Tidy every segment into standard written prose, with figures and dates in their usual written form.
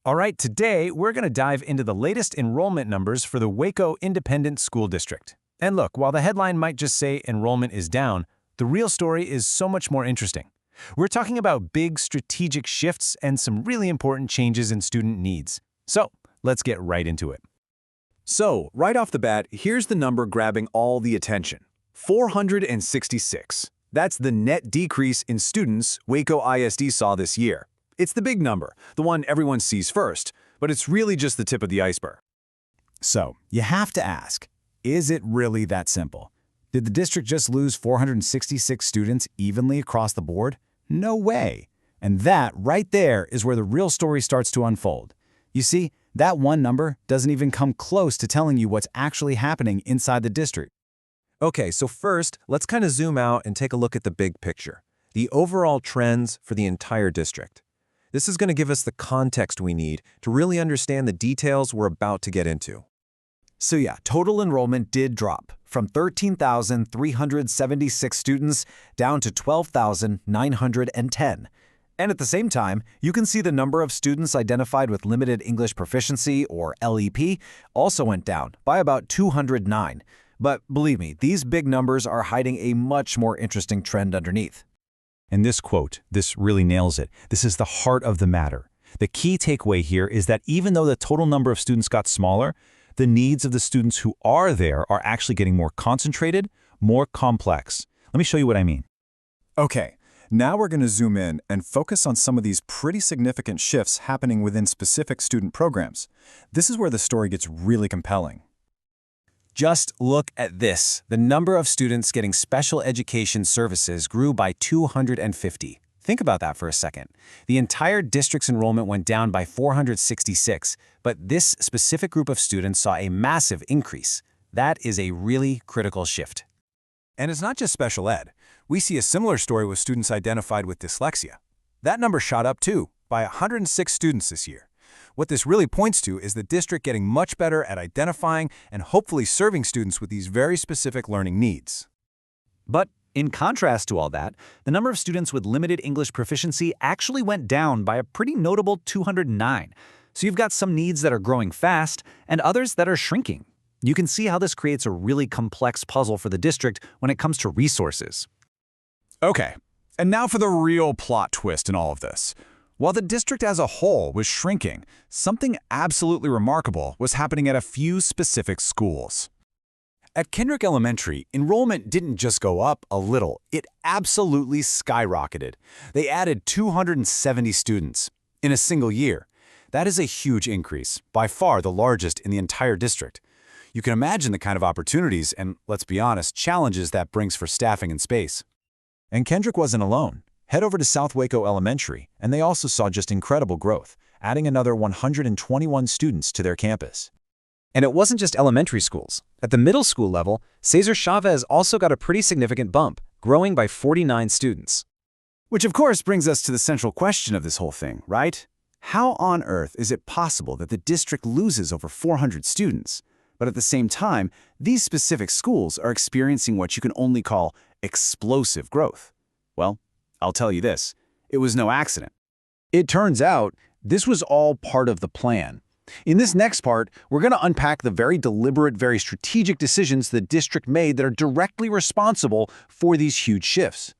All right, today we're going to dive into the latest enrollment numbers for the Waco Independent School District. And look, while the headline might just say enrollment is down, the real story is so much more interesting. We're talking about big strategic shifts and some really important changes in student needs. So, let's get right into it. So, right off the bat, here's the number grabbing all the attention. 466. That's the net decrease in students Waco ISD saw this year. It's the big number, the one everyone sees first, but it's really just the tip of the iceberg. So, you have to ask, is it really that simple? Did the district just lose 466 students evenly across the board? No way. And that, right there, is where the real story starts to unfold. You see, that one number doesn't even come close to telling you what's actually happening inside the district. Okay, so first, let's kind of zoom out and take a look at the big picture, the overall trends for the entire district. This is going to give us the context we need to really understand the details we're about to get into. So yeah, total enrollment did drop from 13,376 students down to 12,910. And at the same time, you can see the number of students identified with limited English proficiency, or LEP, also went down by about 209. But believe me, these big numbers are hiding a much more interesting trend underneath. And this quote, this really nails it. This is the heart of the matter. The key takeaway here is that even though the total number of students got smaller, the needs of the students who are there are actually getting more concentrated, more complex. Let me show you what I mean. Okay, now we're going to zoom in and focus on some of these pretty significant shifts happening within specific student programs. This is where the story gets really compelling. Just look at this. The number of students getting special education services grew by 250. Think about that for a second. The entire district's enrollment went down by 466, but this specific group of students saw a massive increase. That is a really critical shift. And it's not just special ed. We see a similar story with students identified with dyslexia. That number shot up too, by 106 students this year. What this really points to is the district getting much better at identifying and hopefully serving students with these very specific learning needs. But in contrast to all that, the number of students with limited English proficiency actually went down by a pretty notable 209. So you've got some needs that are growing fast and others that are shrinking. You can see how this creates a really complex puzzle for the district when it comes to resources. Okay, and now for the real plot twist in all of this. While the district as a whole was shrinking, something absolutely remarkable was happening at a few specific schools. At Kendrick Elementary, enrollment didn't just go up a little, it absolutely skyrocketed. They added 270 students in a single year. That is a huge increase, by far the largest in the entire district. You can imagine the kind of opportunities and, let's be honest, challenges that brings for staffing and space. And Kendrick wasn't alone. Head over to South Waco Elementary, and they also saw just incredible growth, adding another 121 students to their campus. And it wasn't just elementary schools. At the middle school level, Cesar Chavez also got a pretty significant bump, growing by 49 students. Which of course brings us to the central question of this whole thing, right? How on earth is it possible that the district loses over 400 students, but at the same time, these specific schools are experiencing what you can only call explosive growth? Well, I'll tell you this, it was no accident. It turns out this was all part of the plan. In this next part, we're going to unpack the very deliberate, very strategic decisions the district made that are directly responsible for these huge shifts.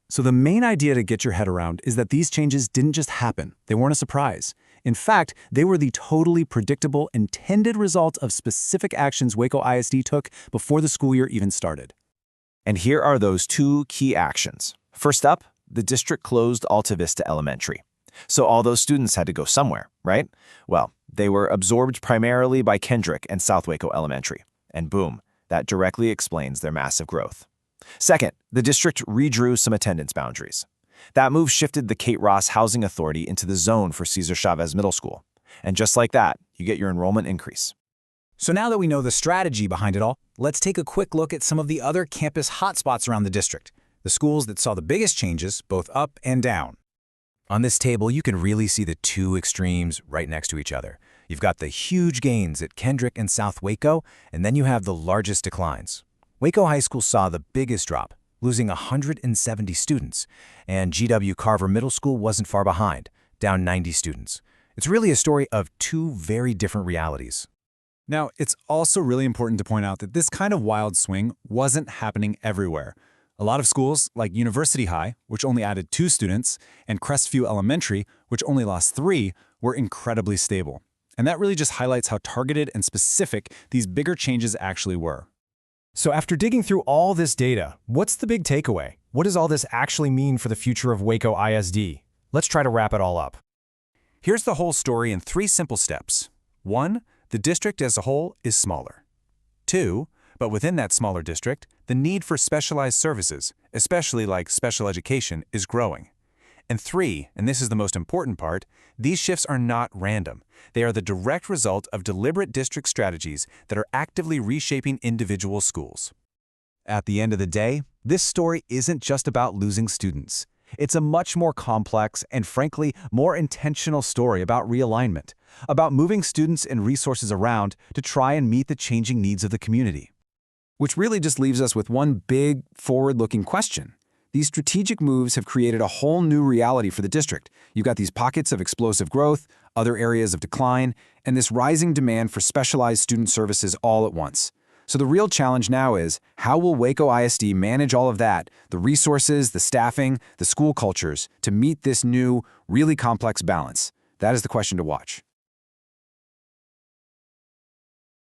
So the main idea to get your head around is that these changes didn't just happen. They weren't a surprise. In fact, they were the totally predictable, intended result of specific actions Waco ISD took before the school year even started. And here are those two key actions. First up, the district closed Alta Vista Elementary. So all those students had to go somewhere, right? Well, they were absorbed primarily by Kendrick and South Waco Elementary. And boom, that directly explains their massive growth. Second, the district redrew some attendance boundaries. That move shifted the Kate Ross Housing Authority into the zone for Cesar Chavez Middle School. And just like that, you get your enrollment increase. So now that we know the strategy behind it all, let's take a quick look at some of the other campus hotspots around the district, the schools that saw the biggest changes, both up and down. On this table, you can really see the two extremes right next to each other. You've got the huge gains at Kendrick and South Waco, and then you have the largest declines. Waco High School saw the biggest drop, losing 170 students, and GW Carver Middle School wasn't far behind, down 90 students. It's really a story of two very different realities. Now, it's also really important to point out that this kind of wild swing wasn't happening everywhere. A lot of schools, like University High, which only added 2 students, and Crestview Elementary, which only lost 3, were incredibly stable. And that really just highlights how targeted and specific these bigger changes actually were. So after digging through all this data, what's the big takeaway? What does all this actually mean for the future of Waco ISD? Let's try to wrap it all up. Here's the whole story in 3 simple steps. 1. The district as a whole is smaller. 2. But within that smaller district, the need for specialized services, especially like special education, is growing. And 3, and this is the most important part, these shifts are not random. They are the direct result of deliberate district strategies that are actively reshaping individual schools. At the end of the day, this story isn't just about losing students. It's a much more complex and, frankly, more intentional story about realignment, about moving students and resources around to try and meet the changing needs of the community. Which really just leaves us with one big, forward-looking question. These strategic moves have created a whole new reality for the district. You've got these pockets of explosive growth, other areas of decline, and this rising demand for specialized student services all at once. So the real challenge now is, how will Waco ISD manage all of that, the resources, the staffing, the school cultures, to meet this new, really complex balance? That is the question to watch.